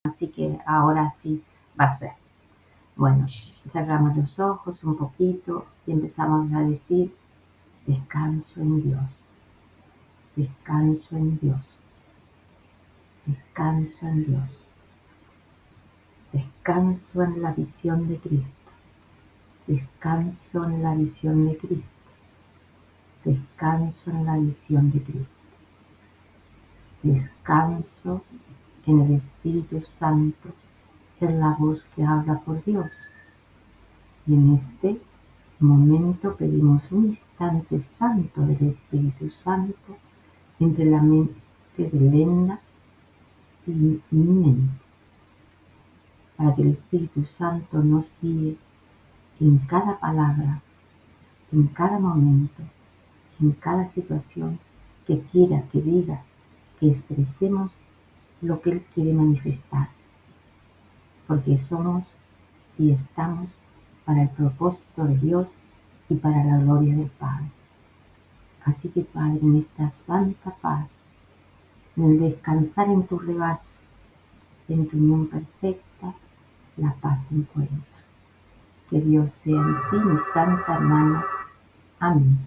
así que ahora sí va a ser. Bueno, cerramos los ojos un poquito y empezamos a decir, descanso en Dios, descanso en Dios, descanso en Dios, descanso en la visión de Cristo, descanso en la visión de Cristo, descanso en la visión de Cristo, descanso en el Espíritu Santo, en la voz que habla por Dios. Y en este momento pedimos un instante santo del Espíritu Santo entre la mente de Lenda y mi mente, para que el Espíritu Santo nos guíe en cada palabra, en cada momento, en cada situación que quiera que diga, que expresemos lo que Él quiere manifestar, porque somos y estamos para el propósito de Dios y para la gloria del Padre. Así que, Padre, en esta santa paz, en el descansar en tu regazo, en tu unión perfecta, la paz se encuentra. Que Dios sea en ti, mi santa hermana. Amén.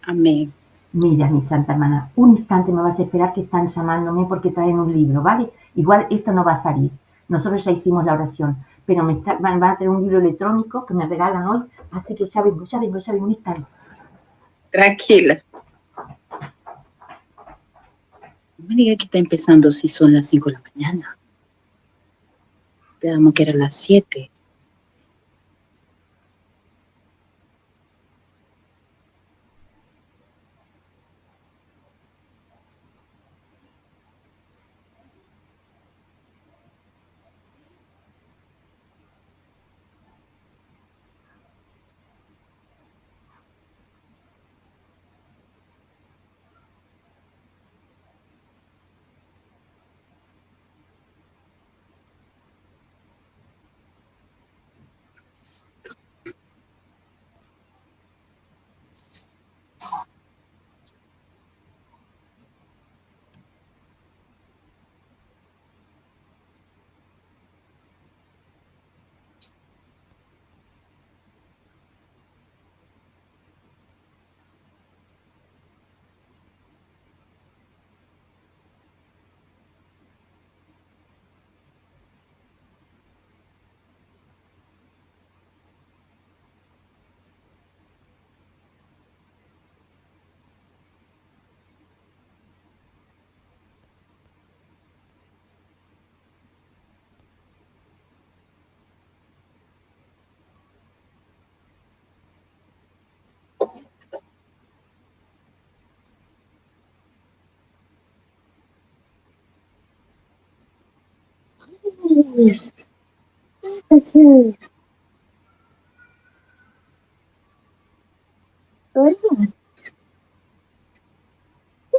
Amén. Mira, mi santa hermana, un instante me vas a esperar, que están llamándome porque traen un libro, ¿vale? Igual esto no va a salir. Nosotros ya hicimos la oración, pero van a tener un libro electrónico que me regalan hoy, así que ya vengo, un instante. Tranquila. No me diga que está empezando si son las 5 de la mañana. Quedamos que eran las 7.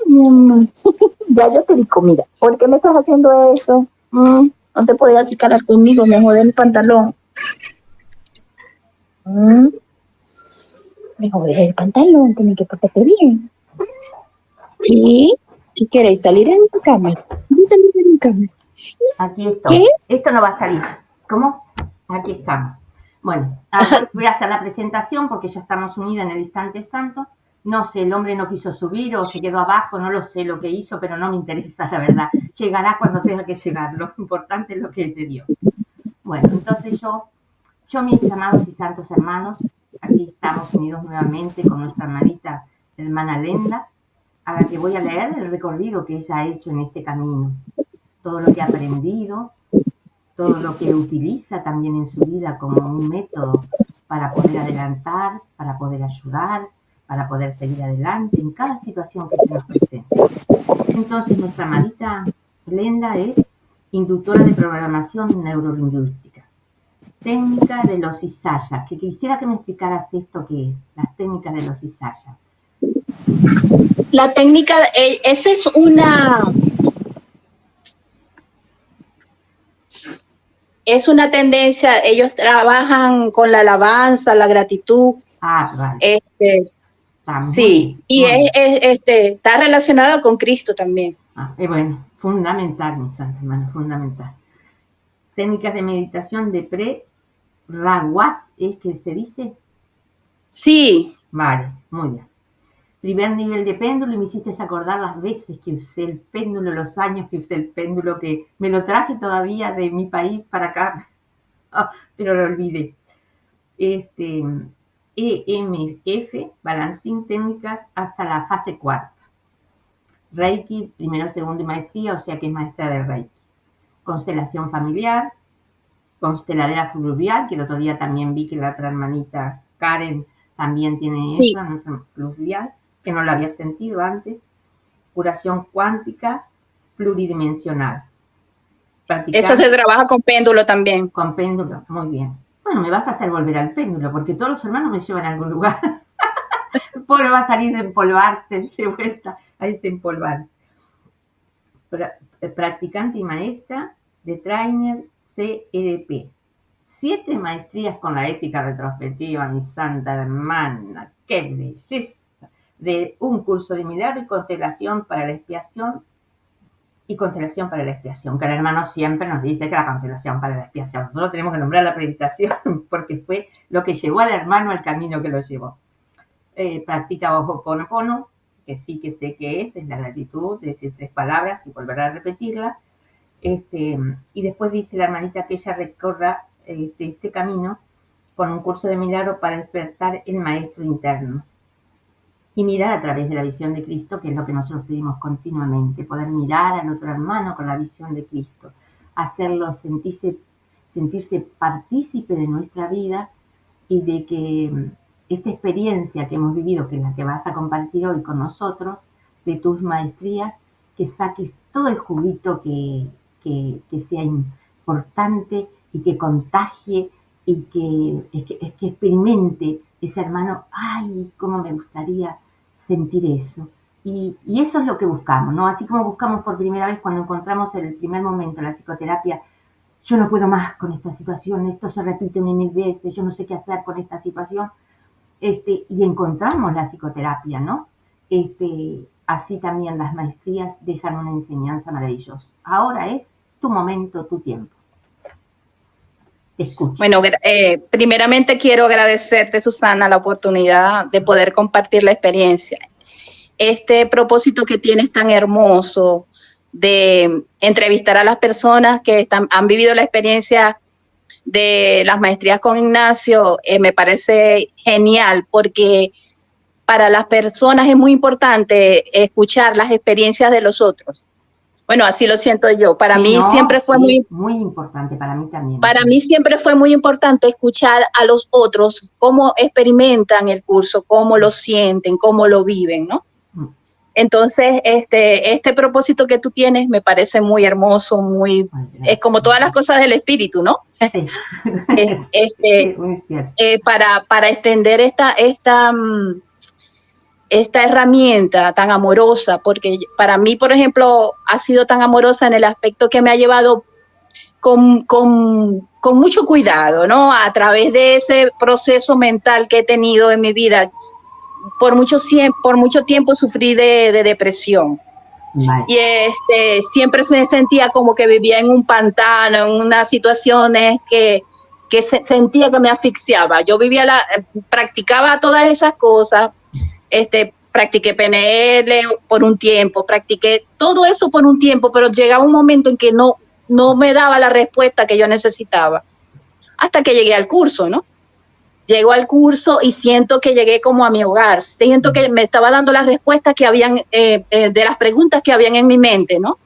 Mi amor. Ya yo te di comida. ¿Por qué me estás haciendo eso? No te puedes acicalar conmigo, me jode el pantalón. Me jode el pantalón, tienes que portarte bien. ¿Sí? ¿Y queréis salir en mi cama? ¿Queréis salir en mi cama? Aquí estoy. ¿Qué? Esto no va a salir. ¿Cómo? Aquí estamos. Bueno, voy a hacer la presentación porque ya estamos unidas en el instante santo. No sé, el hombre no quiso subir o se quedó abajo, no lo sé lo que hizo, pero no me interesa, la verdad. Llegará cuando tenga que llegar, lo importante es lo que es de Dios. Bueno, entonces yo, mis amados y santos hermanos, aquí estamos unidos nuevamente con nuestra hermanita, hermana Lenda, a la que voy a leer el recorrido que ella ha hecho en este camino. Todo lo que ha aprendido, todo lo que utiliza también en su vida como un método para poder adelantar, para poder ayudar, para poder seguir adelante en cada situación que se nos presenta. Entonces, nuestra amadita Lenda es inductora de programación neurolingüística, técnica de los Isaya, que quisiera que me explicaras esto que es, las técnicas de los Isaya. La técnica, esa es una tendencia, ellos trabajan con la alabanza, la gratitud. Vale. Sí, y está relacionado con Cristo también. Bueno, fundamental, mi santa hermana, fundamental. Técnicas de meditación de pre-rawat, ¿es que se dice? Sí. Vale, muy bien. Primer nivel de péndulo, y me hiciste acordar las veces que usé el péndulo, los años que usé el péndulo, que me lo traje todavía de mi país para acá, pero lo olvidé. EMF, balancing, técnicas hasta la fase cuarta. Reiki, primero, segundo y maestría, o sea que es maestra de Reiki. Constelación familiar, consteladera fluvial, que el otro día también vi que la otra hermanita Karen también tiene Sí. eso, nuestra fluvial, que no lo había sentido antes. Curación cuántica pluridimensional. Eso se trabaja con péndulo también. Con péndulo, muy bien. Bueno, me vas a hacer volver al péndulo, porque todos los hermanos me llevan a algún lugar. Pobre va a salir de empolvarse de vuelta a ese empolvar. Practicante y maestra de trainer CRP. 7 maestrías con la ética retrospectiva, mi santa hermana. ¡Qué belleza! De un curso de milagro y constelación para la expiación. Y constelación para la expiación, que el hermano siempre nos dice que la constelación para la expiación. Nosotros tenemos que nombrar la predicación porque fue lo que llevó al hermano al camino que lo llevó. Practica Ho'oponopono, que sí que sé que es la gratitud de decir 3 palabras y volver a repetirlas. Y después dice la hermanita que ella recorra este camino con un curso de milagro para despertar el maestro interno y mirar a través de la visión de Cristo, que es lo que nosotros pedimos continuamente, poder mirar al otro hermano con la visión de Cristo, hacerlo sentirse partícipe de nuestra vida y de que esta experiencia que hemos vivido, que es la que vas a compartir hoy con nosotros, de tus maestrías, que saques todo el juguito que sea importante y que contagie y que experimente ese hermano. ¡Ay, cómo me gustaría sentir eso! Y eso es lo que buscamos, ¿no? Así como buscamos por primera vez cuando encontramos el primer momento la psicoterapia, yo no puedo más con esta situación, esto se repite 1000 veces, yo no sé qué hacer con esta situación, y encontramos la psicoterapia, ¿no? Así también las maestrías dejan una enseñanza maravillosa. Ahora es tu momento, tu tiempo. Te escucho. Bueno, primeramente quiero agradecerte, Susana, la oportunidad de poder compartir la experiencia. Este propósito que tienes tan hermoso de entrevistar a las personas que han vivido la experiencia de las maestrías con Ignacio, me parece genial, porque para las personas es muy importante escuchar las experiencias de los otros. Bueno, así lo siento yo. Para mí siempre fue muy importante, para mí también. Para mí siempre fue muy importante escuchar a los otros cómo experimentan el curso, cómo lo sienten, cómo lo viven, ¿no? Entonces, este propósito que tú tienes me parece muy hermoso, es como todas las cosas del espíritu, ¿no? Sí. Para extender esta herramienta tan amorosa, porque para mí, por ejemplo, ha sido tan amorosa en el aspecto que me ha llevado con mucho cuidado, ¿no? A través de ese proceso mental que he tenido en mi vida. Por mucho tiempo sufrí de depresión. Vale. Y siempre me sentía como que vivía en un pantano, en unas situaciones que sentía que me asfixiaba. Yo practicaba todas esas cosas, practiqué PNL por un tiempo, practiqué todo eso por un tiempo, pero llegaba un momento en que no me daba la respuesta que yo necesitaba, hasta que llegué al curso, ¿no? Llego al curso y siento que llegué como a mi hogar, siento que me estaba dando las respuestas que habían, de las preguntas que habían en mi mente, ¿no?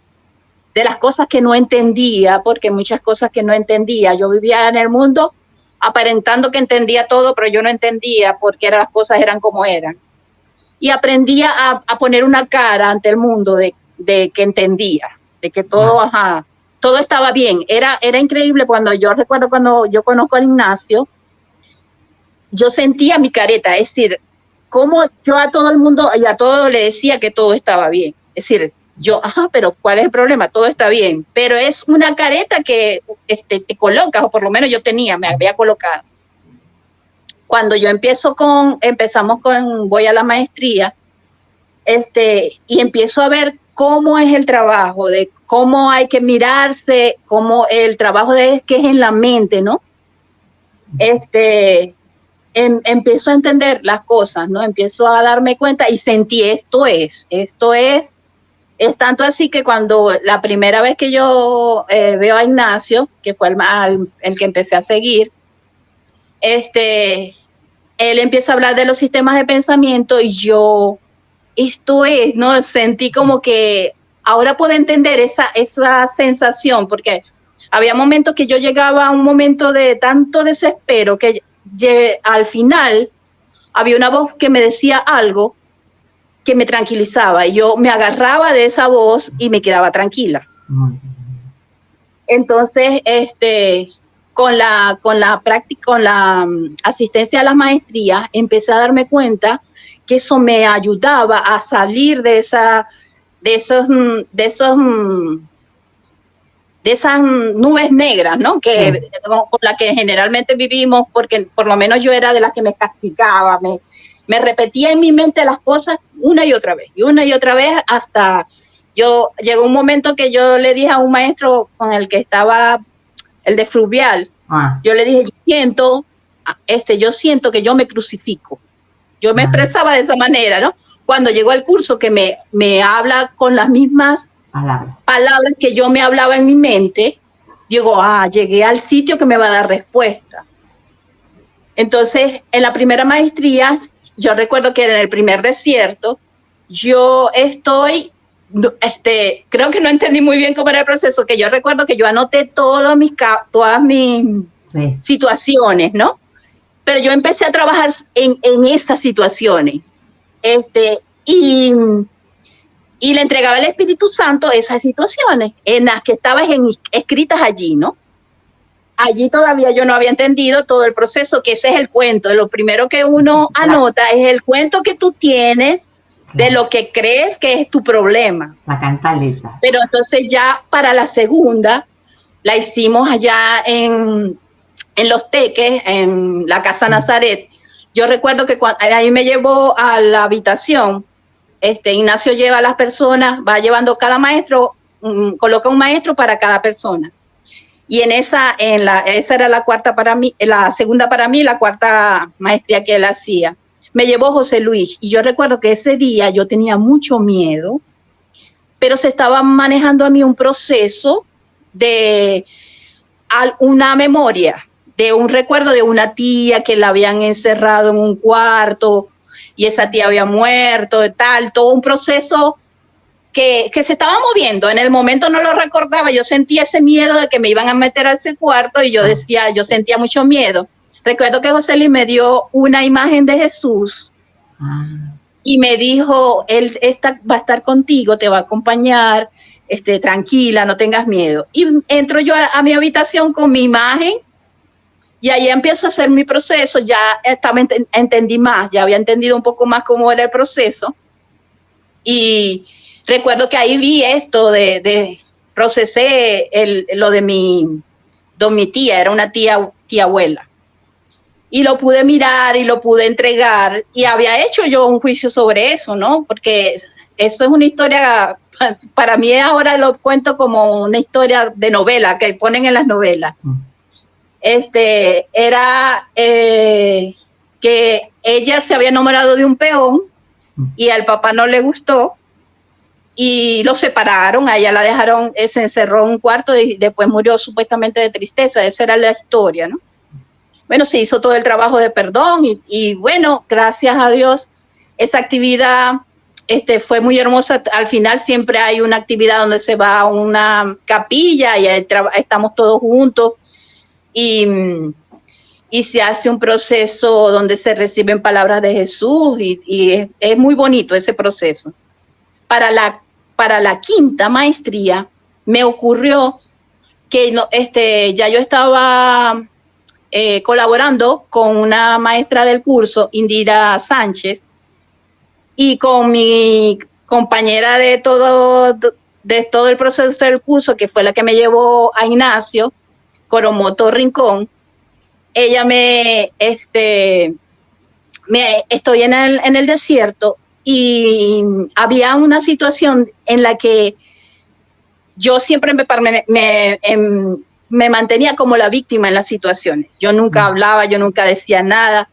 De las cosas que no entendía, porque muchas cosas que no entendía, yo vivía en el mundo aparentando que entendía todo, pero yo no entendía por qué las cosas eran como eran. Y aprendí a poner una cara ante el mundo de que entendía, de que todo, todo estaba bien. Era increíble recuerdo cuando yo conozco a Ignacio, yo sentía mi careta, es decir, como yo a todo el mundo y a todo le decía que todo estaba bien. Es decir, yo, pero ¿cuál es el problema? Todo está bien. Pero es una careta que te colocas, o por lo menos me había colocado. Cuando yo empezamos con Voy a la Maestría, y empiezo a ver cómo es el trabajo, de cómo hay que mirarse, cómo el trabajo que es en la mente, ¿no? Empiezo a entender las cosas, ¿no? Empiezo a darme cuenta y sentí es tanto así que cuando la primera vez que yo veo a Ignacio, que fue el que empecé a seguir, él empieza a hablar de los sistemas de pensamiento y yo, ¿no? Sentí como que ahora puedo entender esa sensación, porque había momentos que yo llegaba a un momento de tanto desespero que al final había una voz que me decía algo que me tranquilizaba y yo me agarraba de esa voz y me quedaba tranquila. Entonces, con la práctica, con la asistencia a las maestrías, empecé a darme cuenta que eso me ayudaba a salir de esas nubes negras, ¿no? Con las que generalmente vivimos, porque por lo menos yo era de las que me castigaba, me repetía en mi mente las cosas una y otra vez, hasta llegó un momento que yo le dije a un maestro con el que estaba, el de Fluvial, yo le dije, yo siento que yo me crucifico. Yo me expresaba de esa manera, ¿no? Cuando llegó el curso que me habla con las mismas palabras que yo me hablaba en mi mente, digo, llegué al sitio que me va a dar respuesta. Entonces, en la primera maestría, yo recuerdo que en el primer desierto, yo creo que no entendí muy bien cómo era el proceso, que yo recuerdo que yo anoté todas mis situaciones, ¿no? Pero yo empecé a trabajar en estas situaciones. Y le entregaba al Espíritu Santo esas situaciones en las que estaban escritas allí, ¿no? Allí todavía yo no había entendido todo el proceso, que ese es el cuento. Lo primero que uno anota es el cuento que tú tienes de lo que crees que es tu problema. La cantaleta. Pero entonces ya para la segunda, la hicimos allá en Los Teques, en la Casa Nazaret. Yo recuerdo que ahí me llevó a la habitación. Ignacio lleva a las personas, va llevando cada maestro, coloca un maestro para cada persona. Y esa era la cuarta para mí, la segunda para mí, la cuarta maestría que él hacía. Me llevó José Luis y yo recuerdo que ese día yo tenía mucho miedo, pero se estaba manejando a mí un proceso de una memoria, de un recuerdo de una tía que la habían encerrado en un cuarto y esa tía había muerto, todo un proceso que se estaba moviendo. En el momento no lo recordaba, yo sentía ese miedo de que me iban a meter a ese cuarto y yo sentía mucho miedo. Recuerdo que José Luis me dio una imagen de Jesús y me dijo, él va a estar contigo, te va a acompañar, tranquila, no tengas miedo. Y entro yo a mi habitación con mi imagen y ahí empiezo a hacer mi proceso. Ya entendí más, ya había entendido un poco más cómo era el proceso. Y recuerdo que ahí vi esto procesé lo de mi tía, era una tía abuela. Y lo pude mirar y lo pude entregar y había hecho yo un juicio sobre eso, ¿no? Porque eso es una historia, para mí ahora lo cuento como una historia de novela que ponen en las novelas. Era que ella se había enamorado de un peón y al papá no le gustó y lo separaron, a ella la dejaron, se encerró en un cuarto y después murió supuestamente de tristeza. Esa era la historia, ¿no? Bueno, se hizo todo el trabajo de perdón y bueno, gracias a Dios, esa actividad fue muy hermosa. Al final siempre hay una actividad donde se va a una capilla y estamos todos juntos y se hace un proceso donde se reciben palabras de Jesús y es muy bonito ese proceso. Para la quinta maestría me ocurrió que ya yo estaba colaborando con una maestra del curso, Indira Sánchez, y con mi compañera de todo el proceso del curso, que fue la que me llevó a Ignacio, Coromoto Rincón. Ella estoy en el desierto y había una situación en la que yo siempre me mantenía como la víctima en las situaciones. Yo nunca hablaba, yo nunca decía nada.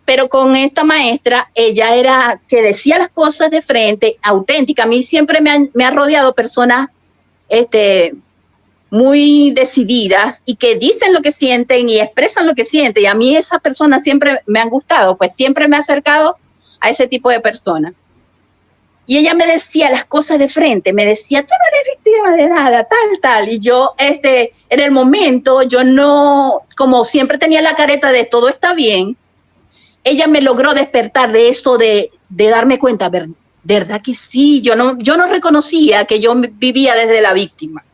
Pero con esta maestra, ella era que decía las cosas de frente, auténtica. A mí siempre me ha rodeado personas muy decididas y que dicen lo que sienten y expresan lo que sienten. Y a mí esas personas siempre me han gustado, pues siempre me he acercado a ese tipo de personas. Y ella me decía las cosas de frente, me decía, tú no eres víctima de nada, tal. Y yo, en el momento, yo no, como siempre tenía la careta de todo está bien, ella me logró despertar de eso, de darme cuenta, ¿verdad que sí? Yo no reconocía que yo vivía desde la víctima.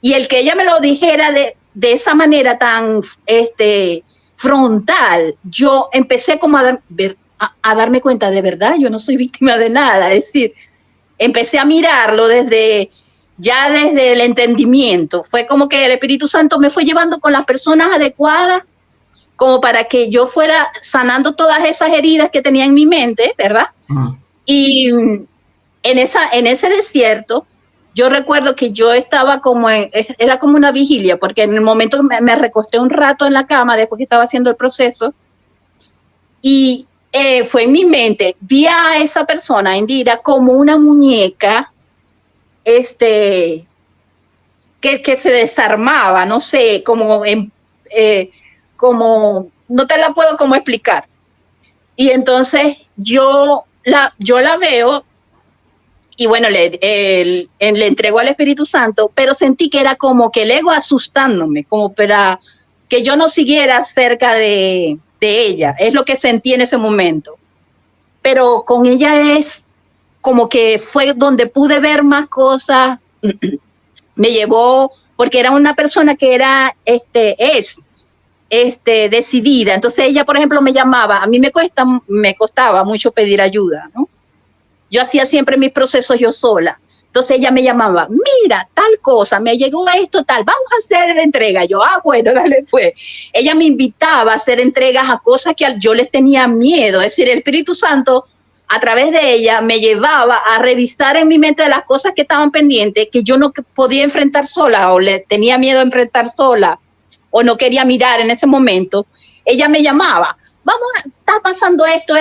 Y el que ella me lo dijera de esa manera tan frontal, yo empecé como a darme cuenta, de verdad, yo no soy víctima de nada. Es decir, empecé a mirarlo desde el entendimiento. Fue como que el Espíritu Santo me fue llevando con las personas adecuadas como para que yo fuera sanando todas esas heridas que tenía en mi mente, ¿verdad? Y en ese desierto, yo recuerdo que yo estaba era como una vigilia, porque en el momento que me recosté un rato en la cama, después que estaba haciendo el proceso, y fue en mi mente, vi a esa persona, Indira, como una muñeca, que se desarmaba, no sé, como no te la puedo como explicar. Y entonces yo la veo y bueno, le entrego al Espíritu Santo, pero sentí que era como que el ego asustándome, como para que yo no siguiera cerca de ella. Es lo que sentí en ese momento. Pero con ella es como que fue donde pude ver más cosas. Me llevó, porque era una persona que era, decidida. Entonces ella, por ejemplo, me llamaba. A mí me costaba mucho pedir ayuda, ¿no? Yo hacía siempre mis procesos yo sola. Entonces ella me llamaba, mira, tal cosa, me llegó esto, tal, vamos a hacer la entrega. Yo, bueno, dale pues. Ella me invitaba a hacer entregas a cosas que yo les tenía miedo. Es decir, el Espíritu Santo, a través de ella, me llevaba a revisar en mi mente de las cosas que estaban pendientes, que yo no podía enfrentar sola o le tenía miedo a enfrentar sola o no quería mirar en ese momento. Ella me llamaba, está pasando esto,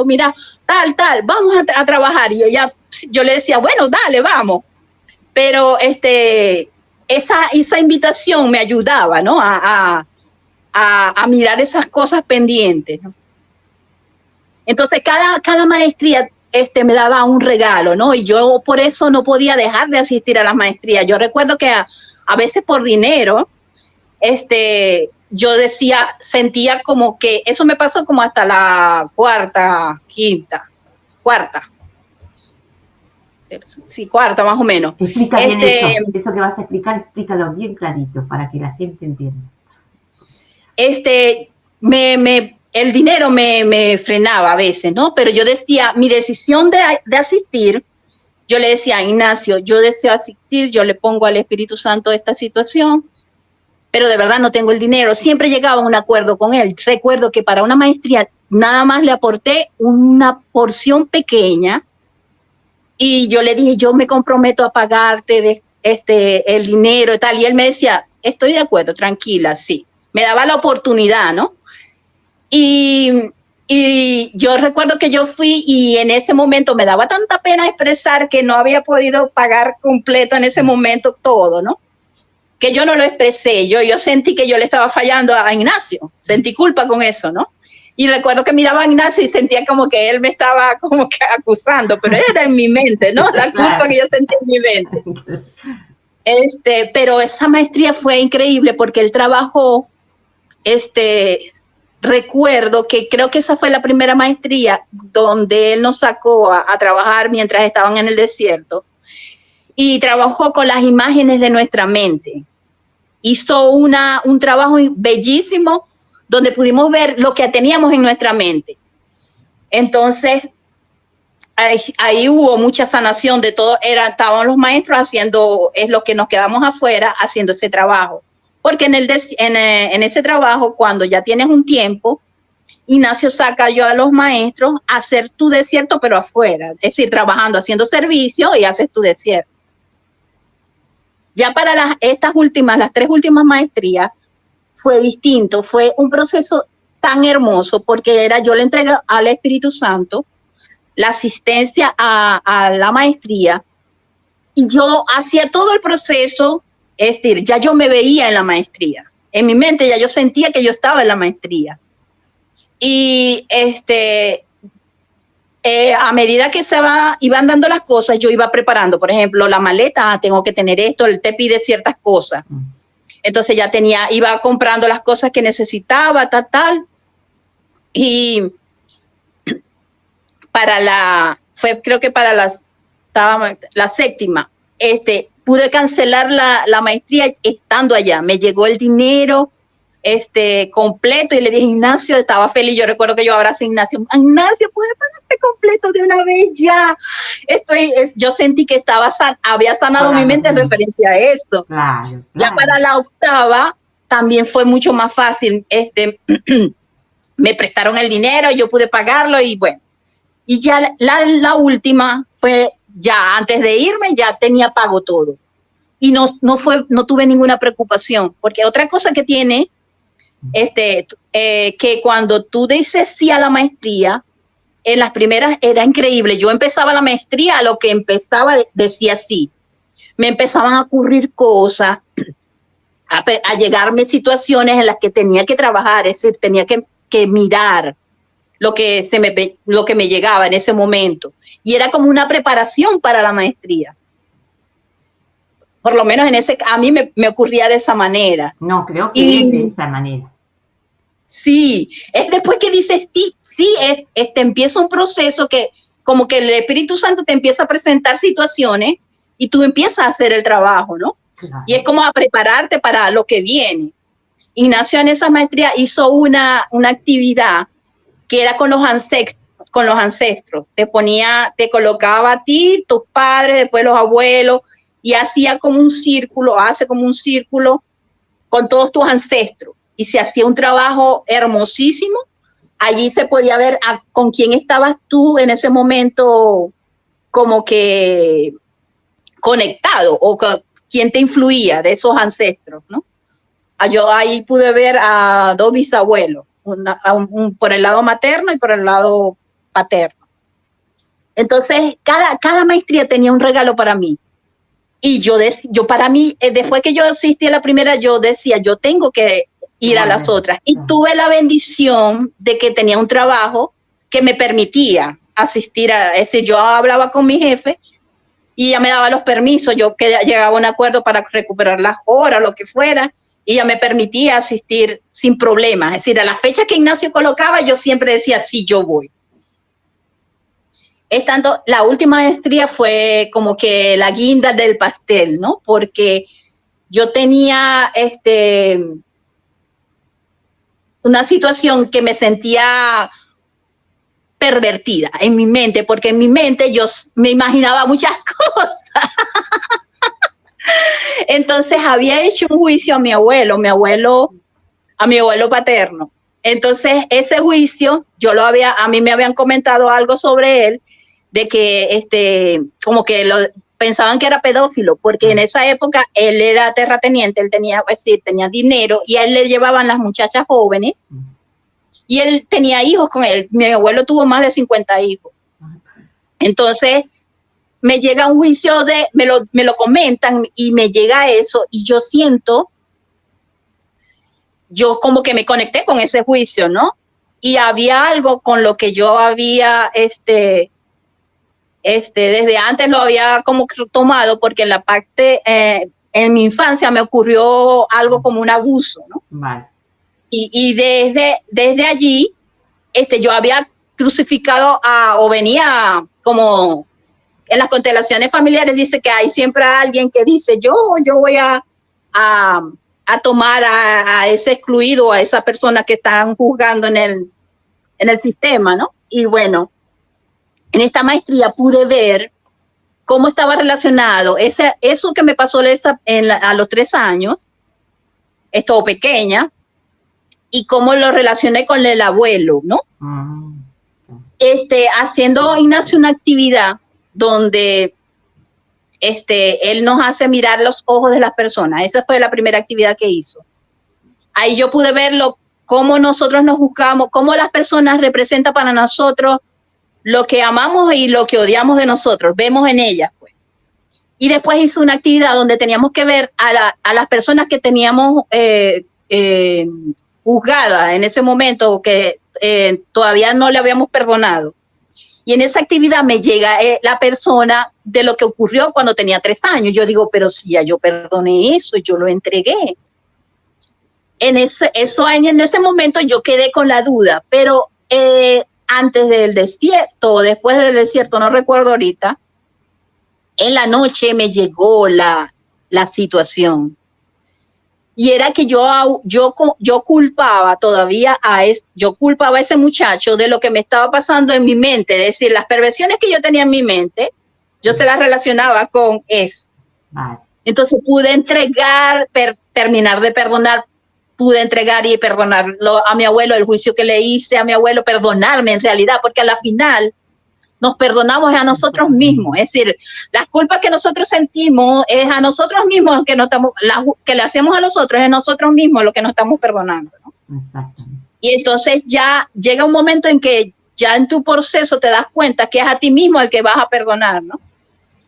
mira, tal, vamos a trabajar. Y yo le decía, bueno, dale, vamos. Pero esa invitación me ayudaba, ¿no? A mirar esas cosas pendientes, ¿no? Entonces, cada maestría me daba un regalo, ¿no? Y yo por eso no podía dejar de asistir a las maestrías. Yo recuerdo que a veces por dinero, yo sentía como que eso me pasó como hasta la cuarta más o menos. Explica bien eso que vas a explicar, explícalo bien clarito para que la gente entienda. El dinero me frenaba a veces, ¿no? Pero yo decía, mi decisión de asistir, yo le decía a Ignacio, yo deseo asistir, yo le pongo al Espíritu Santo esta situación, pero de verdad no tengo el dinero. Siempre llegaba a un acuerdo con él. Recuerdo que para una maestría nada más le aporté una porción pequeña y yo le dije, yo me comprometo a pagarte el dinero y tal. Y él me decía, estoy de acuerdo, tranquila, sí. Me daba la oportunidad, ¿no? Y yo recuerdo que yo fui y en ese momento me daba tanta pena expresar que no había podido pagar completo en ese momento todo, ¿no? Que yo no lo expresé, yo sentí que yo le estaba fallando a Ignacio, sentí culpa con eso, ¿no? Y recuerdo que miraba a Ignacio y sentía como que él me estaba como que acusando, pero era en mi mente, ¿no? La culpa que yo sentí en mi mente. Pero esa maestría fue increíble porque él trabajó, recuerdo que creo que esa fue la primera maestría donde él nos sacó a trabajar mientras estaban en el desierto y trabajó con las imágenes de nuestra mente. Hizo un trabajo bellísimo donde pudimos ver lo que teníamos en nuestra mente. Entonces, ahí hubo mucha sanación de todo. Estaban los maestros haciendo, es lo que nos quedamos afuera, haciendo ese trabajo. Porque en ese trabajo, cuando ya tienes un tiempo, Ignacio saca yo a los maestros a hacer tu desierto, pero afuera, es decir, trabajando, haciendo servicio y haces tu desierto. Ya para las 3 últimas maestrías, fue distinto, fue un proceso tan hermoso porque yo le entregué al Espíritu Santo la asistencia a la maestría y yo hacía todo el proceso, es decir, ya yo me veía en la maestría. En mi mente ya yo sentía que yo estaba en la maestría. Y a medida que iban dando las cosas, yo iba preparando, por ejemplo, la maleta, tengo que tener esto, él te pide ciertas cosas. Entonces ya iba comprando las cosas que necesitaba, tal. Y creo que para la séptima, pude cancelar la maestría estando allá. Me llegó el dinero completo y le dije, Ignacio, estaba feliz. Yo recuerdo que yo abracé a Ignacio. Ignacio, ¿puedes pagarte completo de una vez ya? Yo sentí que había sanado mi mente en referencia a esto. Claro. Ya para la octava también fue mucho más fácil. Me prestaron el dinero, yo pude pagarlo y bueno. Y ya la última fue, ya antes de irme, ya tenía pago todo. Y no tuve ninguna preocupación, porque otra cosa que tiene, que cuando tú dices sí a la maestría, en las primeras era increíble. Yo empezaba la maestría, a lo que empezaba decía sí. Me empezaban a ocurrir cosas, a llegarme situaciones en las que tenía que trabajar, es decir, tenía que mirar lo que me llegaba en ese momento. Y era como una preparación para la maestría. Por lo menos a mí me ocurría de esa manera. No, creo que es de esa manera. Sí, es después que dices sí, empieza un proceso que como que el Espíritu Santo te empieza a presentar situaciones y tú empiezas a hacer el trabajo, ¿no? Claro. Y es como a prepararte para lo que viene. Ignacio en esa maestría hizo una actividad que era con los ancestros. Te colocaba a ti, tus padres, después los abuelos, y hace como un círculo con todos tus ancestros. Y se hacía un trabajo hermosísimo. Allí se podía ver con quién estabas tú en ese momento, como que conectado, o quién te influía de esos ancestros, ¿no? Yo ahí pude ver a 2 bisabuelos, por el lado materno y por el lado paterno. Entonces, cada maestría tenía un regalo para mí. Y yo para mí, después que yo asistí a la primera, yo decía, yo tengo que ir a las otras. Y tuve la bendición de que tenía un trabajo que me permitía asistir es decir, yo hablaba con mi jefe y ella me daba los permisos, yo llegaba a un acuerdo para recuperar las horas, lo que fuera, y ella me permitía asistir sin problemas. Es decir, a la fecha que Ignacio colocaba, yo siempre decía, sí, yo voy. La última maestría fue como que la guinda del pastel, ¿no? Porque yo tenía una situación que me sentía pervertida en mi mente, porque en mi mente yo me imaginaba muchas cosas. Entonces había hecho un juicio a mi abuelo paterno. Entonces ese juicio, a mí me habían comentado algo sobre él, de que como que pensaban que era pedófilo, porque en esa época él era terrateniente, él tenía dinero y a él le llevaban las muchachas jóvenes y él tenía hijos con él. Mi abuelo tuvo más de 50 hijos. Entonces me llega un juicio me lo comentan y me llega eso y yo como que me conecté con ese juicio, ¿no? Y había algo con lo que yo había, desde antes lo había como tomado, porque en la parte, en mi infancia me ocurrió algo como un abuso, ¿no? Vale. Y desde allí, yo había crucificado o venía como en las constelaciones familiares, dice que hay siempre alguien que dice, yo voy a tomar a ese excluido, a esa persona que están juzgando en el sistema, ¿no? Y bueno, en esta maestría pude ver cómo estaba relacionado eso que me pasó a los 3 años, estuvo pequeña, y cómo lo relacioné con el abuelo, ¿no? Haciendo Ignacio una actividad donde él nos hace mirar los ojos de las personas. Esa fue la primera actividad que hizo. Ahí yo pude verlo, cómo nosotros nos buscamos, cómo las personas representan para nosotros lo que amamos y lo que odiamos de nosotros, vemos en ellas, pues. Y después hizo una actividad donde teníamos que ver a las personas que teníamos juzgadas en ese momento, que todavía no le habíamos perdonado. Y en esa actividad me llega la persona de lo que ocurrió cuando tenía 3 años. Yo digo, pero si ya yo perdoné eso, yo lo entregué. En ese momento yo quedé con la duda, pero antes del desierto, después del desierto, no recuerdo ahorita, en la noche me llegó la situación. Y era que yo culpaba todavía yo culpaba a ese muchacho de lo que me estaba pasando en mi mente. Es decir, las perversiones que yo tenía en mi mente, yo se las relacionaba con eso. Entonces pude terminar de perdonar, pude entregar y perdonarlo a mi abuelo, el juicio que le hice a mi abuelo, perdonarme en realidad, porque a la final nos perdonamos a nosotros mismos. Es decir, las culpas que nosotros sentimos es a nosotros mismos que le hacemos a nosotros, es a nosotros mismos lo que nos estamos perdonando, ¿no? Exactamente. Y entonces ya llega un momento en que ya en tu proceso te das cuenta que es a ti mismo el que vas a perdonar, ¿no?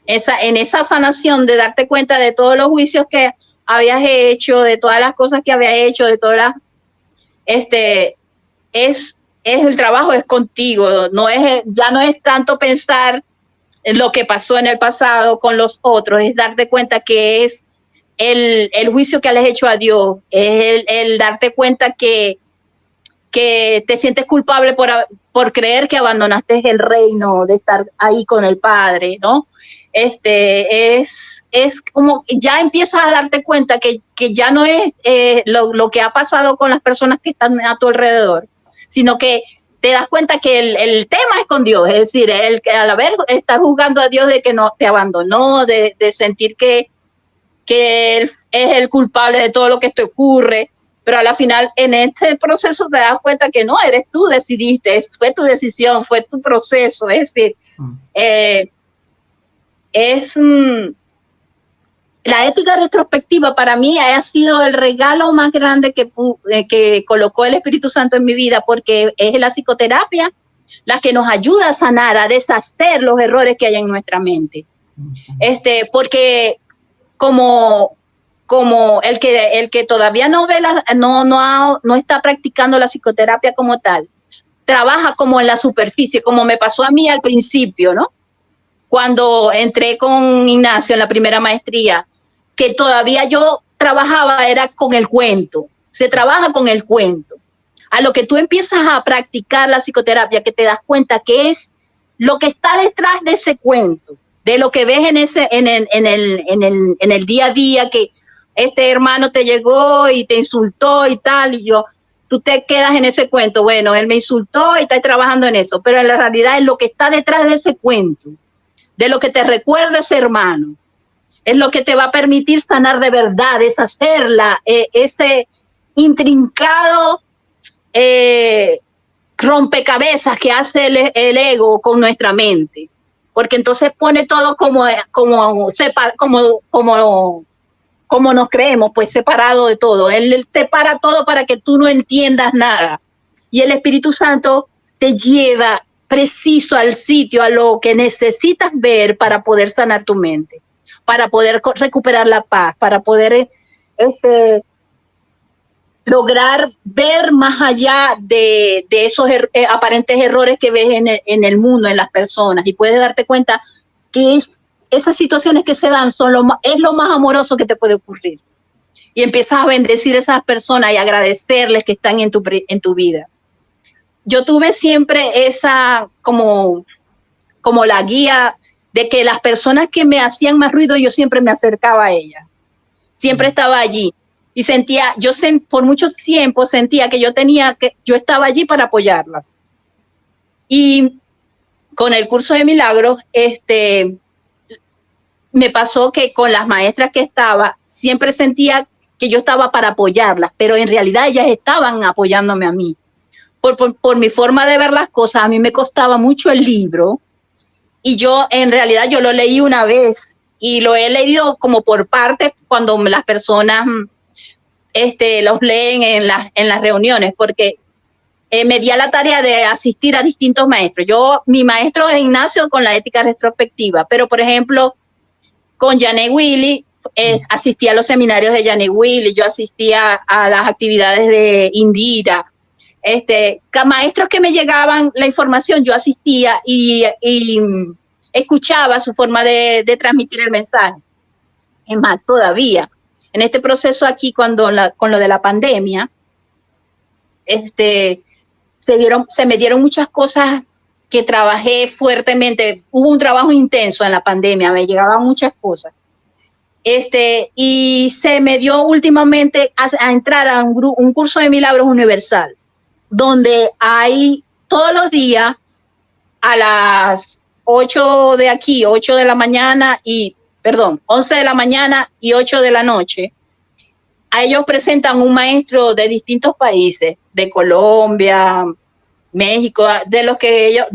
En esa sanación de darte cuenta de todos los juicios que habías hecho, de todas las cosas que habías hecho, de todas las, el trabajo es contigo, ya no es tanto pensar en lo que pasó en el pasado con los otros, es darte cuenta que es el juicio que le has hecho a Dios, es el darte cuenta que te sientes culpable por creer que abandonaste el reino, de estar ahí con el Padre, ¿no? Es como ya empiezas a darte cuenta que ya no es lo que ha pasado con las personas que están a tu alrededor, sino que te das cuenta que el tema es con Dios, es decir, al estar juzgando a Dios de que no te abandonó, de sentir que Él es el culpable de todo lo que te ocurre, pero a la final en este proceso te das cuenta que no, eres tú, decidiste, fue tu decisión, fue tu proceso, es decir, la ética retrospectiva para mí ha sido el regalo más grande que colocó el Espíritu Santo en mi vida, porque es la psicoterapia la que nos ayuda a sanar, a deshacer los errores que hay en nuestra mente. Porque como el que todavía no está practicando la psicoterapia como tal, trabaja como en la superficie, como me pasó a mí al principio, ¿no? Cuando entré con Ignacio en la primera maestría, que todavía yo trabajaba era con el cuento, se trabaja con el cuento. A lo que tú empiezas a practicar la psicoterapia, que te das cuenta que es lo que está detrás de ese cuento, de lo que ves en el día a día, que este hermano te llegó y te insultó y tal, y tú te quedas en ese cuento, bueno, él me insultó y está trabajando en eso, pero en la realidad es lo que está detrás de ese cuento, de lo que te recuerda ese hermano, es lo que te va a permitir sanar de verdad, deshacerla, ese intrincado rompecabezas que hace el ego con nuestra mente, porque entonces pone todo como nos creemos, pues separado de todo. Él separa todo para que tú no entiendas nada. Y el Espíritu Santo te lleva preciso al sitio, a lo que necesitas ver para poder sanar tu mente, para poder recuperar la paz, para poder lograr ver más allá de esos aparentes errores que ves en el mundo, en las personas, y puedes darte cuenta que esas situaciones que se dan es lo más amoroso que te puede ocurrir. Y empiezas a bendecir a esas personas y agradecerles que están en tu vida. Yo tuve siempre esa como la guía de que las personas que me hacían más ruido, yo siempre me acercaba a ellas. Siempre estaba allí. Y por mucho tiempo sentía que yo estaba allí para apoyarlas. Y con el curso de milagros, me pasó que con las maestras que estaba, siempre sentía que yo estaba para apoyarlas, pero en realidad ellas estaban apoyándome a mí. Por mi forma de ver las cosas, a mí me costaba mucho el libro y yo en realidad yo lo leí una vez y lo he leído como por partes cuando las personas los leen en las reuniones, porque me di a la tarea de asistir a distintos maestros. Mi maestro es Ignacio con la ética retrospectiva, pero por ejemplo, con Janet Willy, asistía a los seminarios de Janet Willy, yo asistía a las actividades de Indira. Maestros que me llegaban la información, yo asistía y escuchaba su forma de transmitir el mensaje. Es más, todavía, en este proceso aquí, con lo de la pandemia, se me dieron muchas cosas que trabajé fuertemente. Hubo un trabajo intenso en la pandemia, me llegaban muchas cosas. Y se me dio últimamente a entrar a un curso de milagros universal, donde hay todos los días a las 8 de aquí, 8 de la mañana 11 de la mañana y 8 de la noche, a ellos presentan un maestro de distintos países, de Colombia, México, de los que ellos,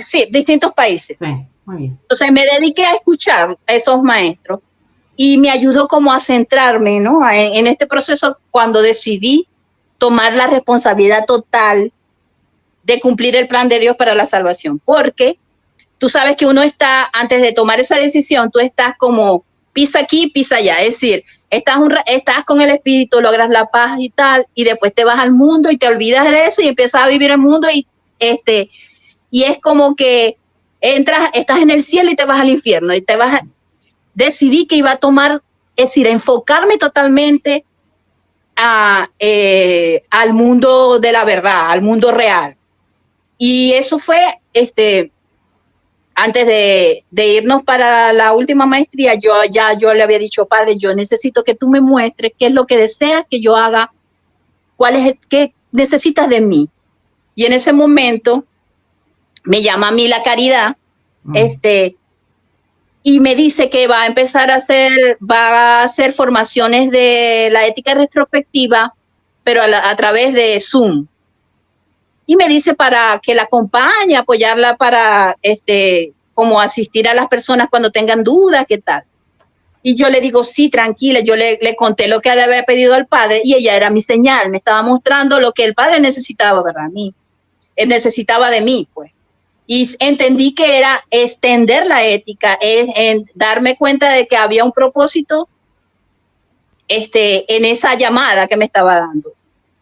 sí, distintos países. Sí, muy bien. Entonces me dediqué a escuchar a esos maestros y me ayudó como a centrarme, ¿no? En este proceso cuando decidí tomar la responsabilidad total de cumplir el plan de Dios para la salvación. Porque tú sabes que uno está, antes de tomar esa decisión, tú estás como pisa aquí, pisa allá. Es decir, estás con el Espíritu, logras la paz y tal, y después te vas al mundo y te olvidas de eso y empiezas a vivir el mundo y es como que estás en el cielo y te vas al infierno y decidí que iba a tomar, es decir, a enfocarme totalmente al mundo de la verdad, al mundo real. Y eso fue, antes de irnos para la última maestría, yo le había dicho, Padre, yo necesito que tú me muestres qué es lo que deseas que yo haga, qué necesitas de mí. Y en ese momento me llama a mí la Caridad, y me dice que va a hacer formaciones de la ética retrospectiva, pero a través de Zoom. Y me dice para que la acompañe, apoyarla para como asistir a las personas cuando tengan dudas, ¿qué tal? Y yo le digo, sí, tranquila, yo le conté lo que le había pedido al padre y ella era mi señal, me estaba mostrando lo que el padre necesitaba, ¿verdad? Él necesitaba de mí, pues. Y entendí que era extender la ética, darme cuenta de que había un propósito en esa llamada que me estaba dando.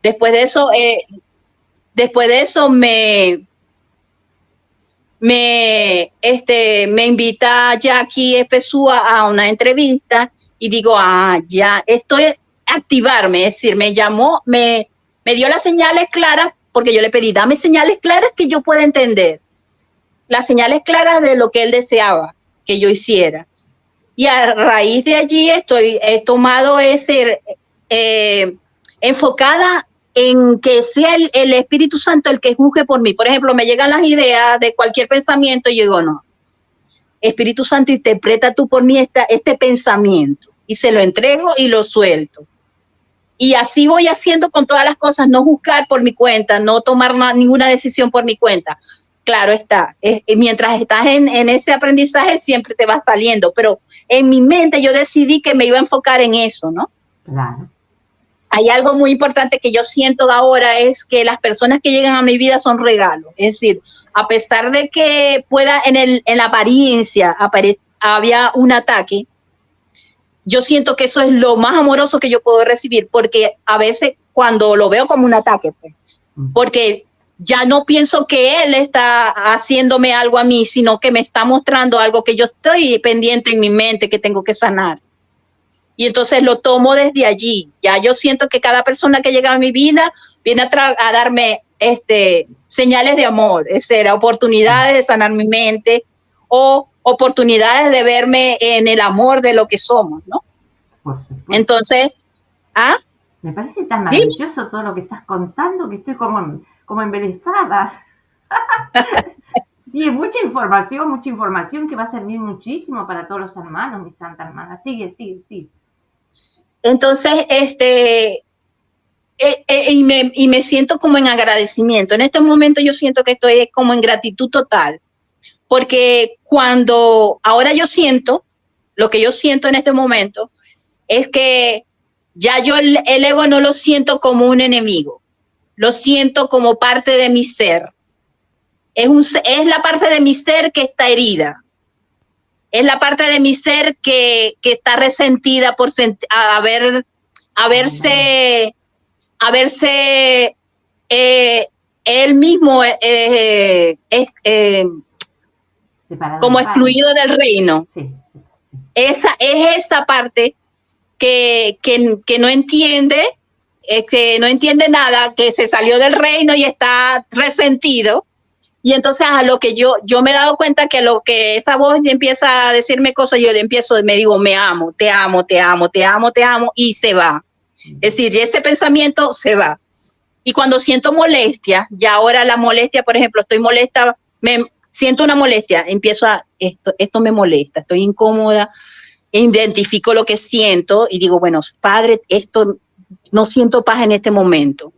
Después de eso me invita Jackie Espesúa a una entrevista y digo, ya estoy a activarme, es decir, me llamó, me dio las señales claras, porque yo le pedí, dame señales claras que yo pueda entender, las señales claras de lo que él deseaba que yo hiciera. Y a raíz de allí he tomado enfocada en que sea el Espíritu Santo el que juzgue por mí. Por ejemplo, me llegan las ideas de cualquier pensamiento y yo digo, no, Espíritu Santo, interpreta tú por mí este pensamiento. Y se lo entrego y lo suelto. Y así voy haciendo con todas las cosas, no juzgar por mi cuenta, no tomar ninguna decisión por mi cuenta. Claro está, mientras estás en ese aprendizaje siempre te va saliendo, pero en mi mente yo decidí que me iba a enfocar en eso, ¿no? Claro. Hay algo muy importante que yo siento ahora, es que las personas que llegan a mi vida son regalos. Es decir, a pesar de que pueda en la apariencia había un ataque, yo siento que eso es lo más amoroso que yo puedo recibir, porque a veces cuando lo veo como un ataque, pues, porque ya no pienso que él está haciéndome algo a mí, sino que me está mostrando algo que yo estoy pendiente en mi mente que tengo que sanar. Y entonces lo tomo desde allí. Ya yo siento que cada persona que llega a mi vida viene a darme señales de amor, es decir, oportunidades de sanar mi mente o oportunidades de verme en el amor de lo que somos, ¿no? Entonces, me parece tan maravilloso todo lo que estás contando que estoy como embelesada. Sí, mucha información que va a servir muchísimo para todos los hermanos, mi santa hermana. Sigue. Entonces, y me siento como en agradecimiento. En este momento yo siento que estoy como en gratitud total, porque ahora yo siento, lo que yo siento en este momento es que ya yo el ego no lo siento como un enemigo, lo siento como parte de mi ser. Es la parte de mi ser que está herida. Es la parte de mi ser que está resentida por haberse él mismo como excluido del reino. Sí. Esa parte que no entiende, que no entiende nada, que se salió del reino y está resentido. Y entonces a lo que yo me he dado cuenta que lo que esa voz empieza a decirme cosas, yo me digo, me amo, te amo, y se va. Es decir, ese pensamiento se va. Y cuando siento molestia, ya ahora la molestia, por ejemplo, estoy molesta, siento una molestia, esto me molesta, estoy incómoda, identifico lo que siento y digo, bueno, Padre, no siento paz en este momento.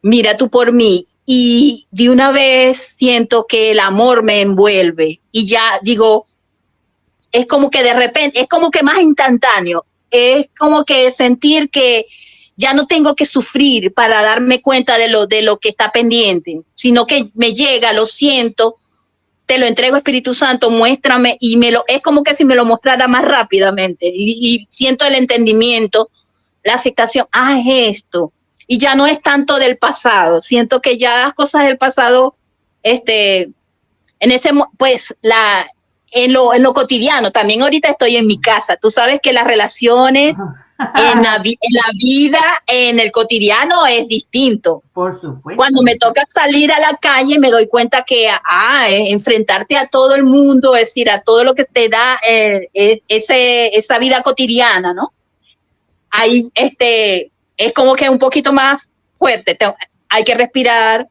Mira tú por mí. Y de una vez siento que el amor me envuelve y ya digo, es como que de repente, es como que más instantáneo, es como que sentir que ya no tengo que sufrir para darme cuenta de lo que está pendiente, sino que me llega, lo siento, te lo entrego, Espíritu Santo, muéstrame, y es como que si me lo mostrara más rápidamente, y siento el entendimiento, la aceptación, es esto, y ya no es tanto del pasado, siento que ya las cosas del pasado, en lo cotidiano, también ahorita estoy en mi casa, tú sabes que las relaciones en la vida, en el cotidiano es distinto. Por supuesto. Cuando me toca salir a la calle me doy cuenta que enfrentarte a todo el mundo, es decir, a todo lo que te da esa vida cotidiana, ¿no? Ahí es como que un poquito más fuerte, hay que respirar,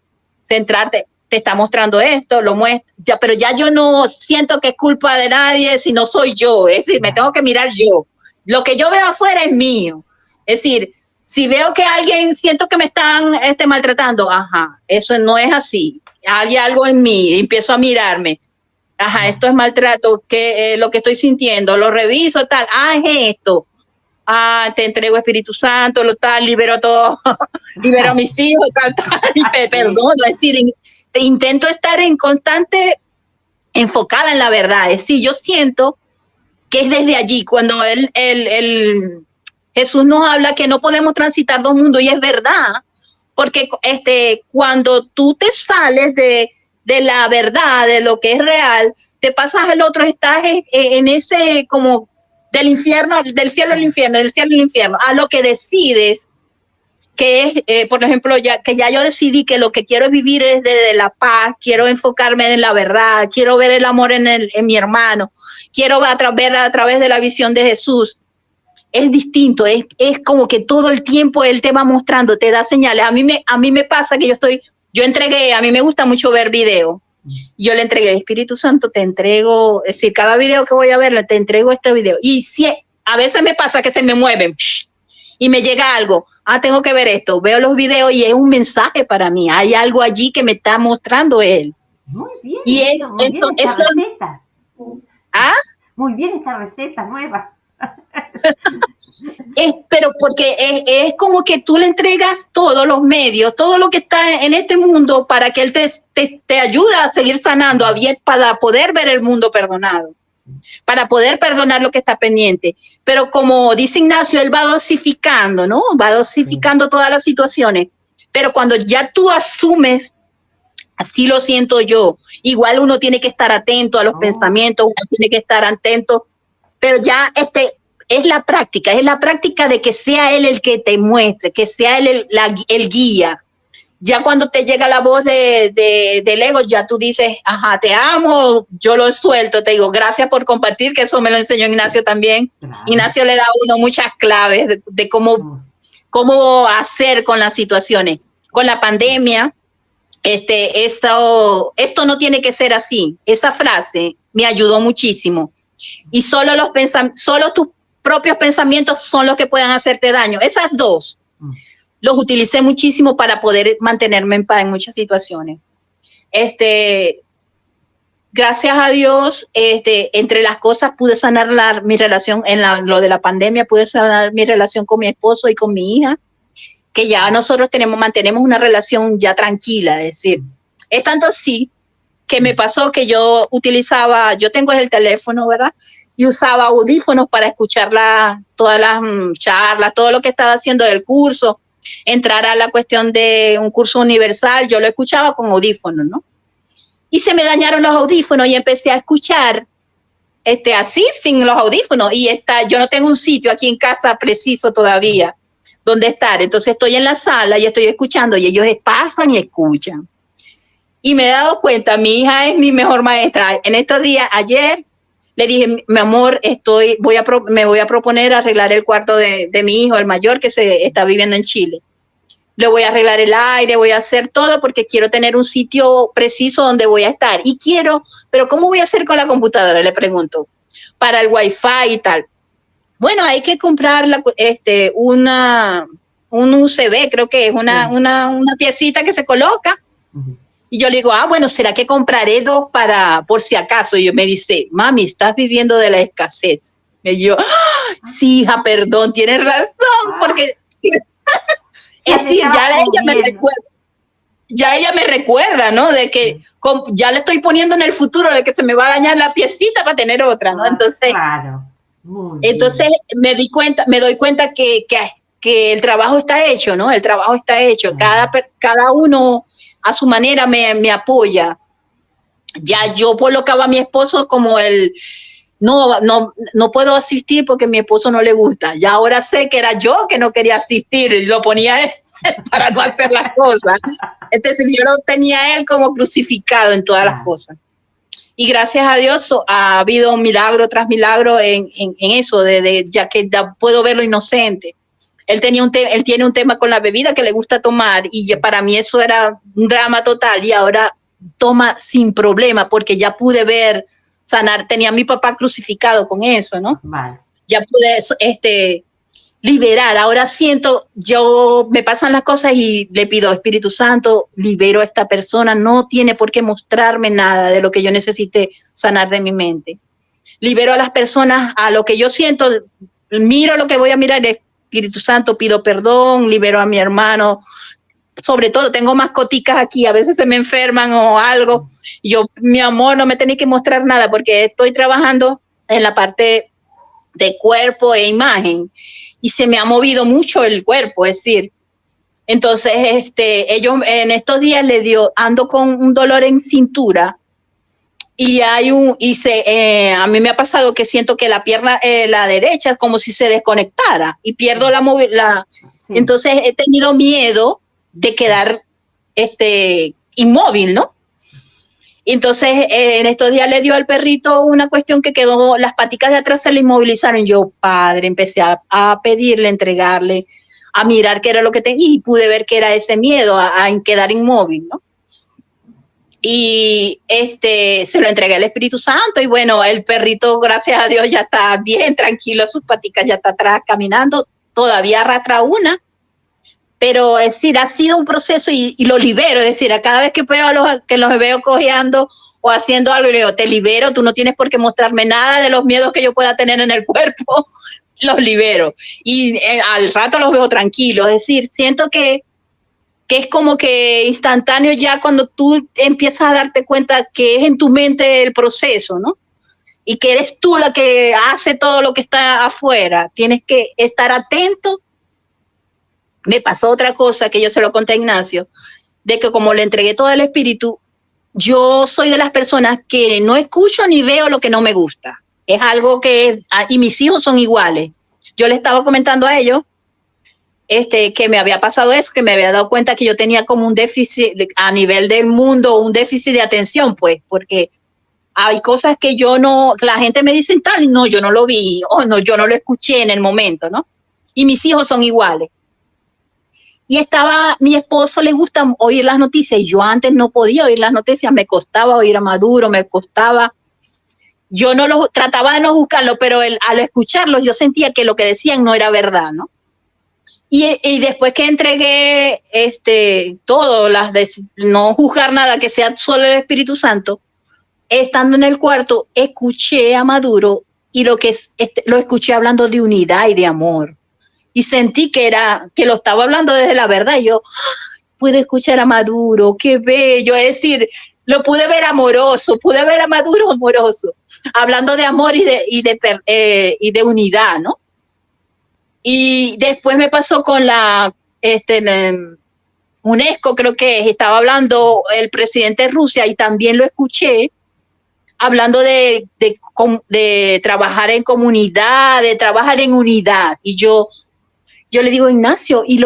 centrarte. Te está mostrando esto, lo muestra, pero ya yo no siento que es culpa de nadie, sino soy yo, es decir, me tengo que mirar yo. Lo que yo veo afuera es mío. Es decir, si veo que alguien siento que me están maltratando, eso no es así. Hay algo en mí, empiezo a mirarme. Esto es maltrato, lo que estoy sintiendo, lo reviso, tal, es esto. Te entrego Espíritu Santo, libero todo, libero a mis hijos, tal, y perdono. Es decir, intento estar en constante enfocada en la verdad. Es decir, yo siento que es desde allí cuando Jesús nos habla que no podemos transitar dos mundos, y es verdad, porque cuando tú te sales de la verdad, de lo que es real, te pasas al otro, estás en ese como del infierno, del cielo al infierno, del cielo al infierno, a lo que decides, que es, por ejemplo, ya yo decidí que lo que quiero es vivir es desde la paz, quiero enfocarme en la verdad, quiero ver el amor en mi hermano, quiero ver a través de la visión de Jesús. Es distinto, es como que todo el tiempo Él te va mostrando, te da señales. A mí me pasa que yo entregué, a mí me gusta mucho ver video. Yo le entregué, Espíritu Santo, te entrego, es decir, cada video que voy a ver, te entrego este video. Y a veces me pasa que se me mueven y me llega algo, tengo que ver esto, veo los videos y es un mensaje para mí, hay algo allí que me está mostrando Él. Muy bien, y receta. Muy bien esta receta nueva. Pero porque es como que tú le entregas todos los medios, todo lo que está en este mundo para que Él te ayude a seguir sanando, para poder ver el mundo perdonado, para poder perdonar lo que está pendiente. Pero como dice Ignacio, Él va dosificando, ¿no? Va dosificando todas las situaciones. Pero cuando ya tú asumes, así lo siento yo, igual uno tiene que estar atento a los pensamientos, uno tiene que estar atento, pero ya es la práctica de que sea Él el que te muestre, que sea Él el guía. Ya cuando te llega la voz del ego, ya tú dices, te amo, yo lo suelto, te digo, gracias por compartir, que eso me lo enseñó Ignacio también. Claro. Ignacio le da a uno muchas claves de cómo hacer con las situaciones. Con la pandemia, esto no tiene que ser así. Esa frase me ayudó muchísimo. Y solo tus propios pensamientos son los que puedan hacerte daño. Esas dos los utilicé muchísimo para poder mantenerme en paz en muchas situaciones. Gracias a Dios, entre las cosas pude sanar mi relación, lo de la pandemia, pude sanar mi relación con mi esposo y con mi hija, que ya nosotros mantenemos una relación ya tranquila, es decir, es tanto así que me pasó que yo tengo el teléfono, ¿verdad? Y usaba audífonos para escuchar todas las charlas, todo lo que estaba haciendo del curso, entrar a la cuestión de un curso universal, yo lo escuchaba con audífonos, ¿no? Y se me dañaron los audífonos y empecé a escuchar así, sin los audífonos. Y yo no tengo un sitio aquí en casa preciso todavía donde estar. Entonces estoy en la sala y estoy escuchando y ellos pasan y escuchan. Y me he dado cuenta, mi hija es mi mejor maestra. En estos días, ayer, le dije, mi amor, me voy a proponer arreglar el cuarto de mi hijo, el mayor, que se está viviendo en Chile. Le voy a arreglar el aire, voy a hacer todo porque quiero tener un sitio preciso donde voy a estar. Pero ¿cómo voy a hacer con la computadora? Le pregunto, para el Wi-Fi y tal. Bueno, hay que comprar un USB, creo que es una piecita que se coloca. Y yo le digo, bueno, ¿será que compraré dos por si acaso? Y me dice, mami, estás viviendo de la escasez. Y yo, sí, hija, perdón, tienes razón, porque... Es decir, ya ella me recuerda, ¿no? De que ya le estoy poniendo en el futuro de que se me va a dañar la piecita para tener otra, ¿no? Entonces, claro. Me doy cuenta que el trabajo está hecho, ¿no? El trabajo está hecho. Cada uno a su manera me apoya. Ya yo colocaba a mi esposo como no puedo asistir porque a mi esposo no le gusta. Ya ahora sé que era yo que no quería asistir y lo ponía él para no hacer las cosas. Es decir, yo lo tenía él como crucificado en todas las cosas. Y gracias a Dios ha habido milagro tras milagro en eso, ya que puedo verlo inocente. Él tiene un tema con la bebida que le gusta tomar y para mí eso era un drama total y ahora toma sin problema porque ya pude sanar, tenía a mi papá crucificado con eso, ¿no? Vale. Ya pude liberar, ahora me pasan las cosas y le pido, Espíritu Santo, libero a esta persona, no tiene por qué mostrarme nada de lo que yo necesite sanar de mi mente. Libero a las personas a lo que yo siento, miro lo que voy a mirar, Espíritu Santo, pido perdón, libero a mi hermano, sobre todo tengo mascoticas aquí, a veces se me enferman o algo, yo, mi amor, no me tenéis que mostrar nada porque estoy trabajando en la parte de cuerpo e imagen y se me ha movido mucho el cuerpo, es decir, entonces ellos en estos días ando con un dolor en cintura y a mí me ha pasado que siento que la pierna, la derecha, es como si se desconectara y pierdo la movilidad. Sí. Entonces he tenido miedo de quedar inmóvil, ¿no? Entonces, en estos días le dio al perrito una cuestión que quedó, las paticas de atrás se le inmovilizaron. Yo, padre, empecé a pedirle, entregarle, a mirar qué era lo que tenía y pude ver que era ese miedo a quedar inmóvil, ¿no? Y se lo entregué al Espíritu Santo y bueno, el perrito, gracias a Dios, ya está bien tranquilo, sus paticas ya está atrás caminando, todavía arrastra una. Pero es decir, ha sido un proceso y lo libero, es decir, a cada vez que los veo cojeando o haciendo algo, le digo, te libero, tú no tienes por qué mostrarme nada de los miedos que yo pueda tener en el cuerpo, los libero. Y al rato los veo tranquilos, es decir, siento que es como que instantáneo ya cuando tú empiezas a darte cuenta que es en tu mente el proceso, ¿no? Y que eres tú la que hace todo lo que está afuera, tienes que estar atento. Me pasó otra cosa que yo se lo conté a Ignacio, de que como le entregué todo el espíritu, yo soy de las personas que no escucho ni veo lo que no me gusta. Es algo y mis hijos son iguales. Yo le estaba comentando a ellos que me había pasado eso, que me había dado cuenta que yo tenía como un déficit a nivel del mundo, un déficit de atención, pues, porque hay cosas que la gente me dice tal, no, yo no lo vi, o no, yo no lo escuché en el momento, ¿no? Y mis hijos son iguales. y estaba, mi esposo le gusta oír las noticias y yo antes no podía oír las noticias, me costaba oír a Maduro, me costaba, yo no lo trataba de no buscarlo, pero al escucharlo yo sentía que lo que decían no era verdad, ¿no? Y después que entregué todo, no juzgar nada, que sea solo el Espíritu Santo, estando en el cuarto, escuché a Maduro y lo escuché hablando de unidad y de amor. Y sentí que lo estaba hablando desde la verdad. Y yo pude escuchar a Maduro, qué bello. Es decir, lo pude ver amoroso, pude ver a Maduro amoroso, hablando de amor y de unidad, ¿no? Y después me pasó con UNESCO, creo que estaba hablando el presidente de Rusia y también lo escuché hablando de trabajar en comunidad, de trabajar en unidad. Y yo le digo, Ignacio, y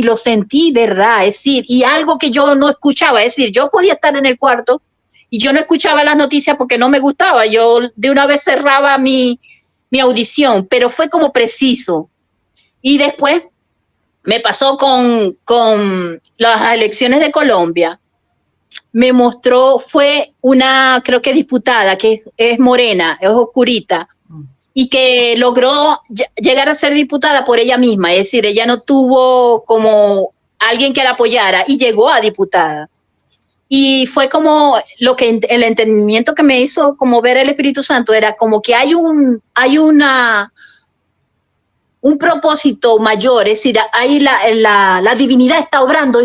lo sentí, ¿verdad? Es decir, y algo que yo no escuchaba, es decir, yo podía estar en el cuarto y yo no escuchaba las noticias porque no me gustaba. Yo de una vez cerraba mi audición, pero fue como preciso. Y después me pasó con las elecciones de Colombia. Me mostró, fue una, creo que diputada, que es morena, es oscurita, y que logró llegar a ser diputada por ella misma, es decir, ella no tuvo como alguien que la apoyara y llegó a diputada. Y fue como el entendimiento que me hizo como ver el Espíritu Santo, era como que hay un propósito mayor, es decir, ahí la divinidad está obrando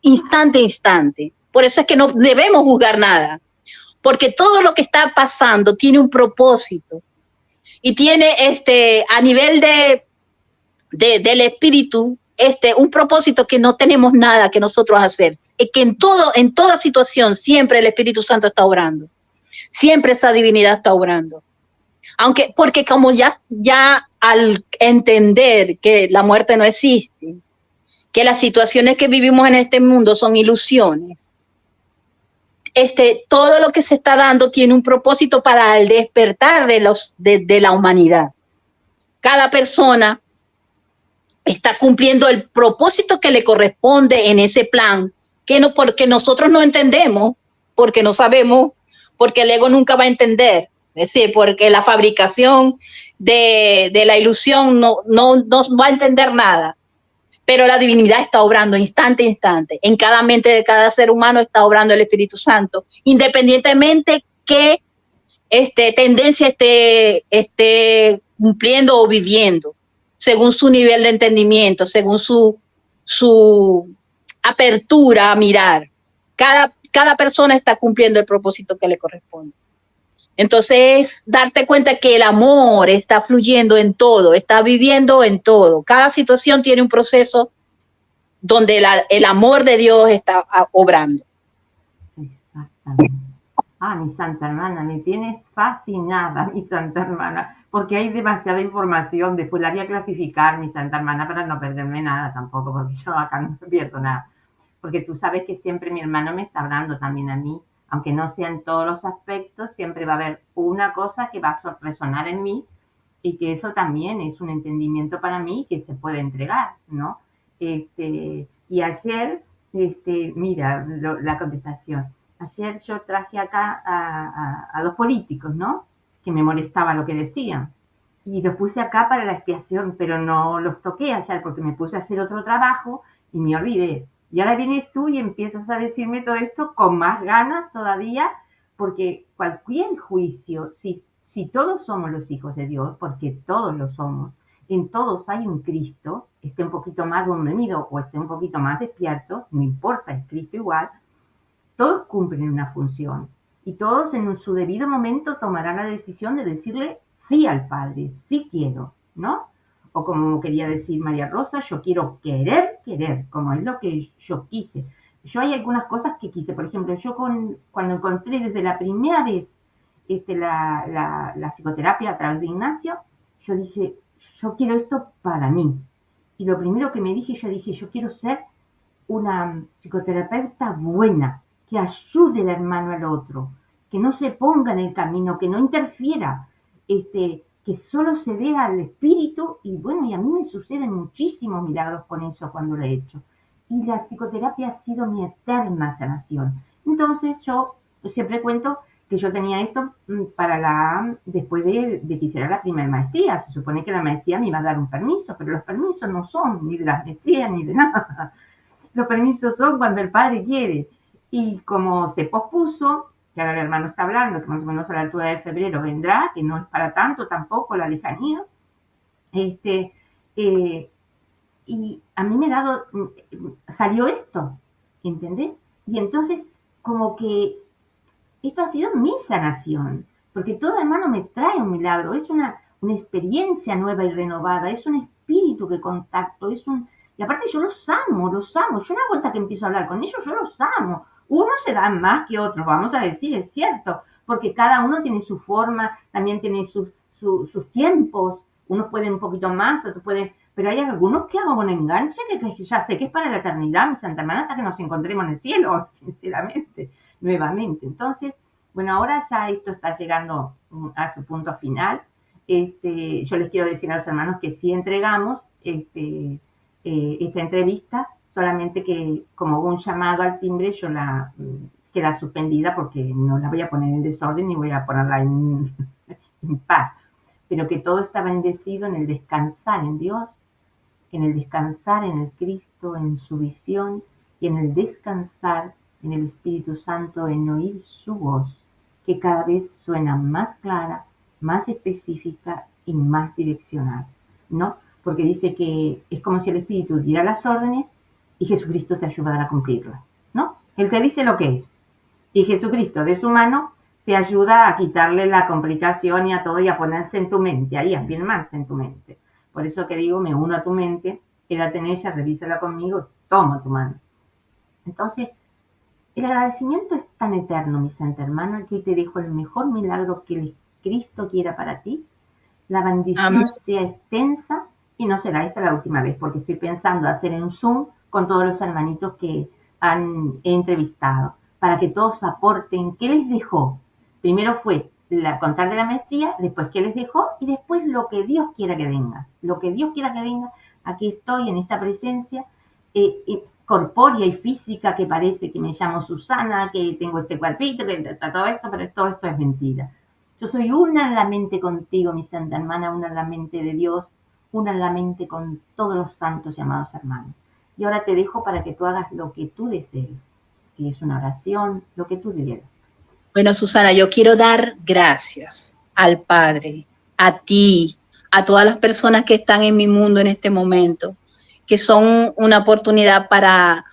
instante a instante. Por eso es que no debemos juzgar nada, porque todo lo que está pasando tiene un propósito y tiene a nivel del espíritu un propósito que no tenemos nada que nosotros hacer. Es que en toda situación siempre el Espíritu Santo está obrando, siempre esa divinidad está obrando. Porque como ya al entender que la muerte no existe, que las situaciones que vivimos en este mundo son ilusiones, todo lo que se está dando tiene un propósito para el despertar de la humanidad. Cada persona está cumpliendo el propósito que le corresponde en ese plan, porque nosotros no entendemos, porque no sabemos, porque el ego nunca va a entender. Es decir, porque la fabricación de la ilusión no va a entender nada. Pero la divinidad está obrando instante a instante. En cada mente de cada ser humano está obrando el Espíritu Santo, independientemente qué tendencia esté cumpliendo o viviendo, según su nivel de entendimiento, según su apertura a mirar. Cada persona está cumpliendo el propósito que le corresponde. Entonces, darte cuenta que el amor está fluyendo en todo, está viviendo en todo. Cada situación tiene un proceso donde el amor de Dios está obrando. Exactamente. Mi santa hermana, me tienes fascinada, mi santa hermana, porque hay demasiada información. Después la voy a clasificar, mi santa hermana, para no perderme nada tampoco, porque yo acá no me pierdo nada. Porque tú sabes que siempre mi hermano me está hablando también a mí, aunque no sea en todos los aspectos, siempre va a haber una cosa que va a resonar en mí y que eso también es un entendimiento para mí que se puede entregar, ¿no? Y ayer, mira, la contestación. Ayer yo traje acá a dos políticos, ¿no? Que me molestaba lo que decían. Y los puse acá para la expiación, pero no los toqué ayer porque me puse a hacer otro trabajo y me olvidé. Y ahora vienes tú y empiezas a decirme todo esto con más ganas todavía, porque cualquier juicio, si todos somos los hijos de Dios, porque todos lo somos, en todos hay un Cristo, esté un poquito más dormido o esté un poquito más despierto, no importa, es Cristo igual, todos cumplen una función y todos en su debido momento tomarán la decisión de decirle sí al Padre, sí quiero, ¿no? O como quería decir María Rosa, yo quiero querer, como es lo que yo quise. Yo hay algunas cosas que quise, por ejemplo, yo cuando encontré desde la primera vez la psicoterapia a través de Ignacio, yo dije, yo quiero esto para mí. Y lo primero que me dije, yo quiero ser una psicoterapeuta buena, que ayude el hermano al otro, que no se ponga en el camino, que no interfiera, que solo se vea al espíritu. Y bueno, y a mí me suceden muchísimos milagros con eso cuando lo he hecho. y la psicoterapia ha sido mi eterna sanación. Entonces yo siempre cuento que yo tenía esto después de que hiciera la primera maestría. Se supone que la maestría me iba a dar un permiso, pero los permisos no son ni de la maestría ni de nada. Los permisos son cuando el padre quiere. Y como se pospuso, que ahora el hermano está hablando, que más o menos a la altura de febrero vendrá, que no es para tanto tampoco la lejanía, este, eh, y a mí me ha dado, salió esto, ¿entendés? Y entonces, como que esto ha sido mi sanación, porque todo hermano me trae un milagro, es una experiencia nueva y renovada, es un espíritu que contacto, y aparte yo los amo, yo una vuelta que empiezo a hablar con ellos, yo los amo. Unos se dan más que otros, vamos a decir, es cierto, porque cada uno tiene su forma, también tiene sus tiempos, unos pueden un poquito más, otros pueden, pero hay algunos que hago un enganche que ya sé que es para la eternidad, mi Santa Hermana, hasta que nos encontremos en el cielo, sinceramente, nuevamente. Entonces, bueno, ahora ya esto está llegando a su punto final. Yo les quiero decir a los hermanos que sí entregamos esta entrevista, solamente que como hubo un llamado al timbre, yo queda suspendida porque no la voy a poner en desorden ni voy a ponerla en paz, pero que todo está bendecido en el descansar en Dios, en el descansar en el Cristo, en su visión y en el descansar en el Espíritu Santo, en oír su voz, que cada vez suena más clara, más específica y más direccional, ¿no? Porque dice que es como si el Espíritu diera las órdenes y Jesucristo te ayudará a cumplirlas, ¿no? Él te dice lo que es y Jesucristo de su mano te ayuda a quitarle la complicación y a todo y a ponerse en tu mente, ahí a firmarse en tu mente. Por eso que digo, me uno a tu mente, quédate en ella, revísala conmigo, toma tu mano. Entonces, el agradecimiento es tan eterno, mi santa hermana, que te dejo el mejor milagro que el Cristo quiera para ti. La bendición sea extensa y no será esta la última vez, porque estoy pensando hacer un Zoom con todos los hermanitos que he entrevistado, para que todos aporten qué les dejó. Primero fue contar de la maestría, después qué les dejó y después lo que Dios quiera que venga. Lo que Dios quiera que venga, aquí estoy en esta presencia corpórea y física que parece que me llamo Susana, que tengo este cuerpito, que todo esto, pero todo esto es mentira. Yo soy una en la mente contigo, mi santa hermana, una en la mente de Dios, una en la mente con todos los santos y amados hermanos. Y ahora te dejo para que tú hagas lo que tú desees. Si es una oración, lo que tú quieras. Bueno, Susana, yo quiero dar gracias al Padre, a ti, a todas las personas que están en mi mundo en este momento, que son una oportunidad para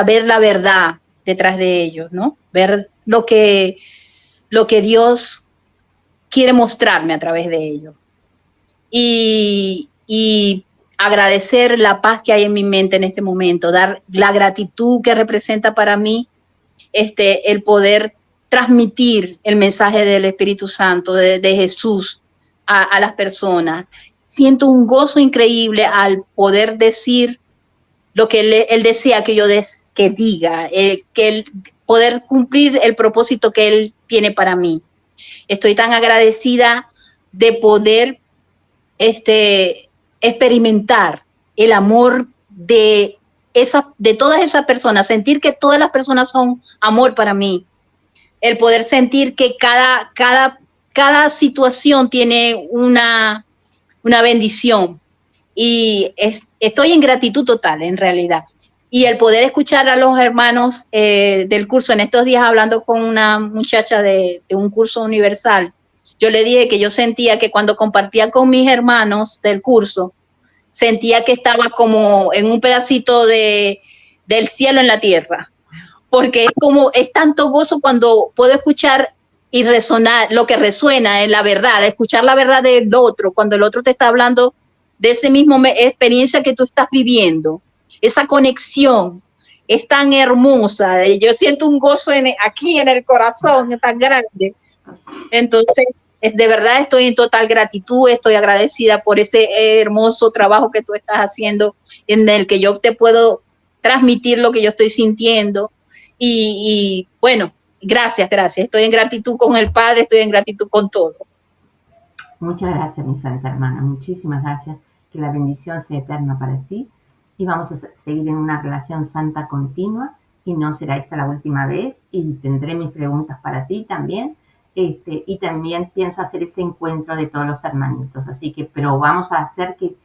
ver la verdad detrás de ellos, ¿no? Ver lo que Dios quiere mostrarme a través de ellos. Y agradecer la paz que hay en mi mente en este momento, dar la gratitud que representa para mí el poder transmitir el mensaje del Espíritu Santo, de Jesús a las personas. Siento un gozo increíble al poder decir lo que él desea que yo que diga, que poder cumplir el propósito que Él tiene para mí. Estoy tan agradecida de poder experimentar el amor de todas esas personas, sentir que todas las personas son amor para mí, el poder sentir que cada situación tiene una bendición y estoy en gratitud total en realidad. Y el poder escuchar a los hermanos del curso, en estos días hablando con una muchacha de un curso universal, yo le dije que yo sentía que cuando compartía con mis hermanos del curso, sentía que estaba como en un pedacito del cielo en la tierra, porque es tanto gozo cuando puedo escuchar y resonar lo que resuena en la verdad, escuchar la verdad del otro, cuando el otro te está hablando de esa misma experiencia que tú estás viviendo. Esa conexión es tan hermosa. Yo siento un gozo aquí en el corazón tan grande. Entonces, de verdad estoy en total gratitud, estoy agradecida por ese hermoso trabajo que tú estás haciendo, en el que yo te puedo transmitir lo que yo estoy sintiendo. Y bueno, gracias. Estoy en gratitud con el Padre, estoy en gratitud con todo. Muchas gracias, mi santa hermana. Muchísimas gracias. Que la bendición sea eterna para ti. y vamos a seguir en una relación santa continua y no será esta la última vez y tendré mis preguntas para ti también. Y también pienso hacer ese encuentro de todos los hermanitos, así que, pero vamos a hacer que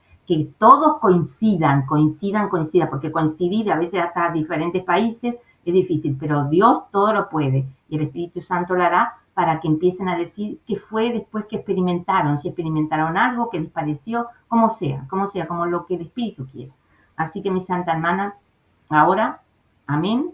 todos coincidan, porque coincidir a veces hasta diferentes países es difícil, pero Dios todo lo puede y el Espíritu Santo lo hará para que empiecen a decir qué fue después que experimentaron, si experimentaron algo, qué les pareció, como lo que el Espíritu quiera. Así que mi santa hermana, ahora, amén,